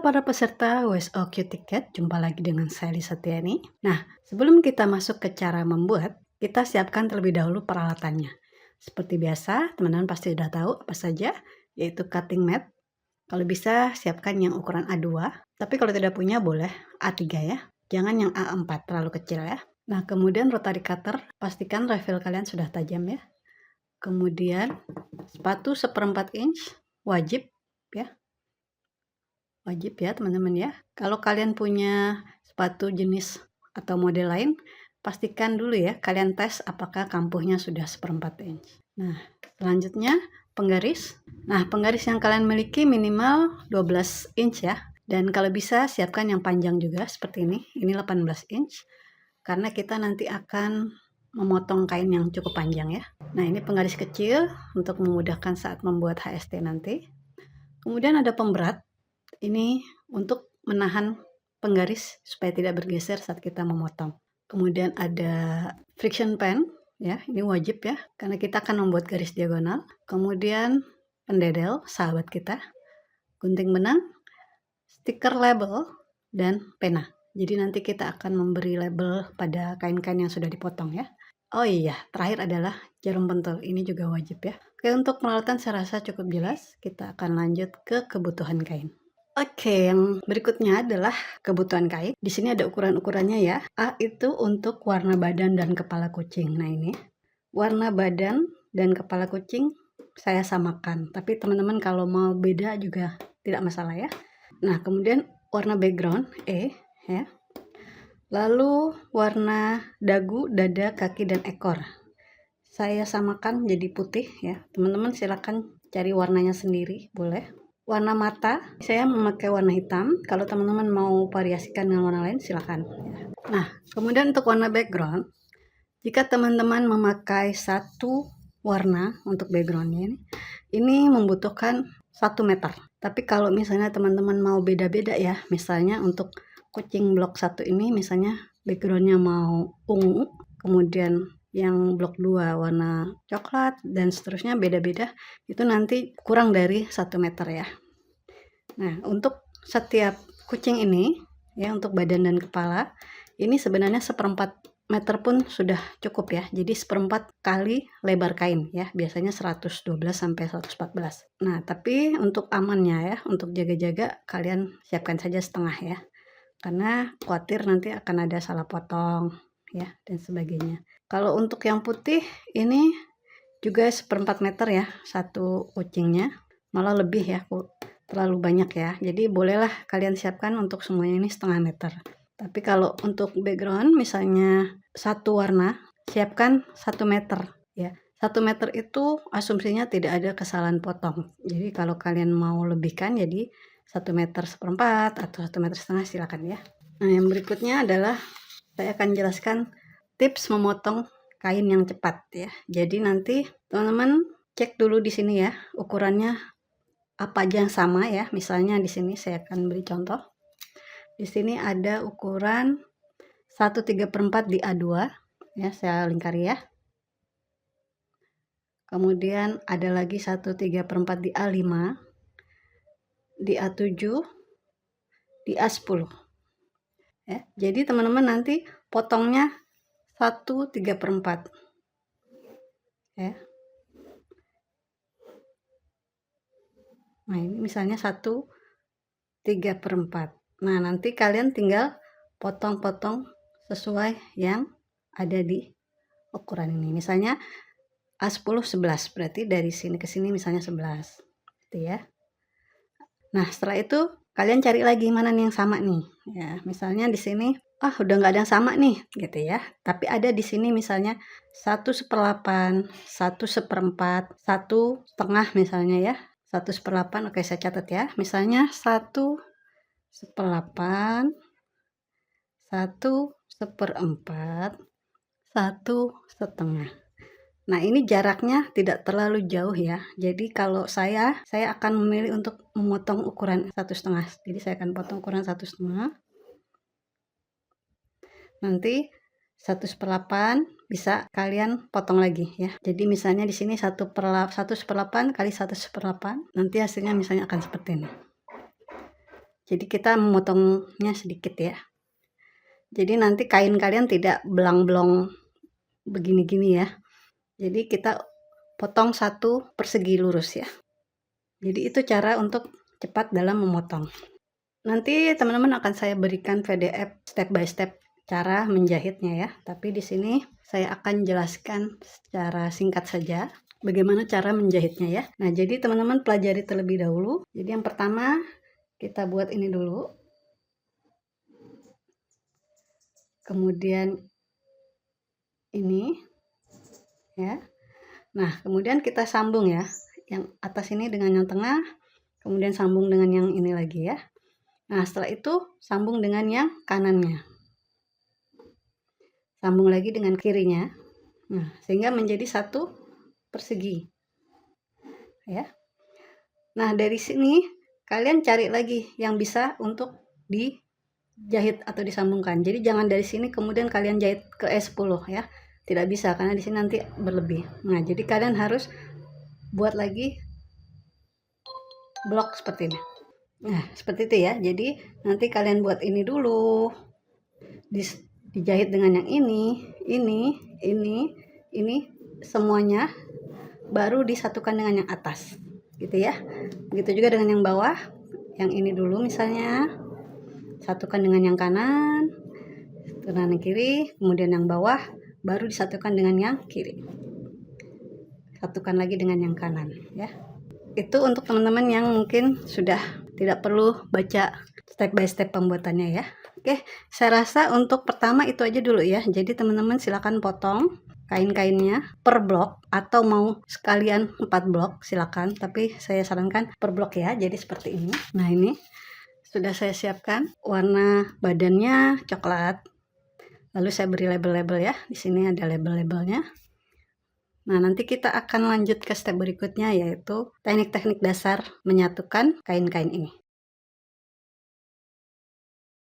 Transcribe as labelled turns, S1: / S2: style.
S1: para peserta WSOQ Ticket, jumpa lagi dengan saya Lisa Tiani. Nah, sebelum kita masuk ke cara membuat, kita siapkan terlebih dahulu peralatannya. Seperti biasa, teman-teman pasti sudah tahu apa saja, yaitu cutting mat. Kalau bisa, siapkan yang ukuran A2, tapi kalau tidak punya boleh A3 ya. Jangan yang A4, terlalu kecil ya. Nah, kemudian rotary cutter, pastikan rifle kalian sudah tajam ya. Kemudian, sepatu 1/4 inch, wajib ya. Wajib ya teman-teman ya. Kalau kalian punya sepatu jenis atau model lain, pastikan dulu ya kalian tes apakah kampuhnya sudah 1/4 inch. Nah, selanjutnya penggaris. Nah, penggaris yang kalian miliki minimal 12 inch ya. Dan kalau bisa siapkan yang panjang juga seperti ini. Ini 18 inch. Karena kita nanti akan memotong kain yang cukup panjang ya. Nah, ini penggaris kecil untuk memudahkan saat membuat HST nanti. Kemudian ada pemberat. Ini untuk menahan penggaris supaya tidak bergeser saat kita memotong. Kemudian ada friction pen ya, ini wajib ya karena kita akan membuat garis diagonal. Kemudian pendedel sahabat kita, gunting benang, stiker label, dan pena. Jadi nanti kita akan memberi label pada kain-kain yang sudah dipotong ya. Oh iya, terakhir adalah jarum pentul. Ini juga wajib ya. Oke, untuk peralatan saya rasa cukup jelas. Kita akan lanjut ke kebutuhan kain. Oke, yang berikutnya adalah kebutuhan kain. Di sini ada ukuran-ukurannya ya. A itu untuk warna badan dan kepala kucing. Nah ini, warna badan dan kepala kucing saya samakan. Tapi teman-teman kalau mau beda juga tidak masalah ya. Nah, kemudian warna background E ya. Lalu warna dagu, dada, kaki, dan ekor. Saya samakan jadi putih ya. Teman-teman silakan cari warnanya sendiri, boleh. Warna mata, saya memakai warna hitam. Kalau teman-teman mau variasikan dengan warna lain, silakan. Nah, kemudian untuk warna background, jika teman-teman memakai satu warna untuk backgroundnya, ini membutuhkan 1 meter. Tapi kalau misalnya teman-teman mau beda-beda ya, misalnya untuk kucing blok 1 ini, misalnya backgroundnya mau ungu, kemudian yang blok 2 warna coklat dan seterusnya beda-beda, itu nanti kurang dari 1 meter ya. Nah, untuk setiap kucing ini ya, untuk badan dan kepala ini sebenarnya 1/4 meter pun sudah cukup ya. Jadi 1/4 kali lebar kain ya, biasanya 112 sampai 114. Nah, tapi untuk amannya ya, untuk jaga-jaga kalian siapkan saja setengah ya. Karena khawatir nanti akan ada salah potong ya dan sebagainya. Kalau untuk yang putih ini juga 1/4 meter ya satu kucingnya, malah lebih ya, terlalu banyak ya. Jadi bolehlah kalian siapkan untuk semuanya ini 1/2 meter. Tapi kalau untuk background misalnya satu warna, siapkan 1 meter ya. 1 meter itu asumsinya tidak ada kesalahan potong. Jadi kalau kalian mau lebihkan jadi 1 meter 1/4 atau 1,5 meter silakan ya. Nah, yang berikutnya adalah saya akan jelaskan tips memotong kain yang cepat ya. Jadi nanti teman-teman cek dulu di sini ya, ukurannya apa aja yang sama ya. Misalnya di sini saya akan beri contoh. Di sini ada ukuran 1/3/4 di A2 ya, saya lingkari ya. Kemudian ada lagi 1/3/4 di A5, di A7, di A10. Ya, jadi teman-teman nanti potongnya 1/3/4 ya. Nah, ini misalnya 1/3/4. Nah, nanti kalian tinggal potong-potong sesuai yang ada di ukuran ini. Misalnya A10 11, berarti dari sini ke sini misalnya 11. Gitu ya. Nah, setelah itu kalian cari lagi mana nih yang sama nih. Ya, misalnya di sini udah nggak ada yang sama nih gitu ya. Tapi ada di sini misalnya 1/8, 1/4, 1/2 misalnya ya. 1/8, oke saya catat ya. Misalnya 1/8, 1/4, 1/2. Nah, ini jaraknya tidak terlalu jauh ya. Jadi kalau saya akan memilih untuk memotong ukuran 1/2. Jadi saya akan potong ukuran 1/2. Nanti 1/8 bisa kalian potong lagi ya. Jadi misalnya di sini 1/8 kali 1/8, nanti hasilnya misalnya akan seperti ini. Jadi kita memotongnya sedikit ya. Jadi nanti kain kalian tidak belang-belong begini-gini ya. Jadi kita potong satu persegi lurus ya. Jadi itu cara untuk cepat dalam memotong. Nanti teman-teman akan saya berikan PDF step by step cara menjahitnya ya. Tapi di sini saya akan jelaskan secara singkat saja bagaimana cara menjahitnya ya. Nah, jadi teman-teman pelajari terlebih dahulu. Jadi yang pertama kita buat ini dulu. Kemudian ini ya. Nah, kemudian kita sambung ya. Yang atas ini dengan yang tengah, kemudian sambung dengan yang ini lagi ya. Nah, setelah itu sambung dengan yang kanannya. Sambung lagi dengan kirinya. Nah, sehingga menjadi satu persegi. Ya. Nah, dari sini kalian cari lagi yang bisa untuk dijahit atau disambungkan. Jadi jangan dari sini kemudian kalian jahit ke E10 ya. Tidak bisa karena di sini nanti berlebih. Nah, jadi kalian harus buat lagi blok seperti ini. Nah, seperti itu ya. Jadi nanti kalian buat ini dulu. Dijahit dengan yang ini semuanya, baru disatukan dengan yang atas. Gitu ya. Begitu juga dengan yang bawah. Yang ini dulu misalnya. Satukan dengan yang kanan, dengan yang kiri, kemudian yang bawah, baru disatukan dengan yang kiri. Satukan lagi dengan yang kanan ya. Itu untuk teman-teman yang mungkin sudah tidak perlu baca step by step pembuatannya ya. Oke, saya rasa untuk pertama itu aja dulu ya. Jadi teman-teman silakan potong kain-kainnya per blok atau mau sekalian 4 blok silakan, tapi saya sarankan per blok ya. Jadi seperti ini. Nah, ini sudah saya siapkan warna badannya coklat. Lalu saya beri label-label ya. Di sini ada label-labelnya. Nah, nanti kita akan lanjut ke step berikutnya, yaitu teknik-teknik dasar menyatukan kain-kain ini.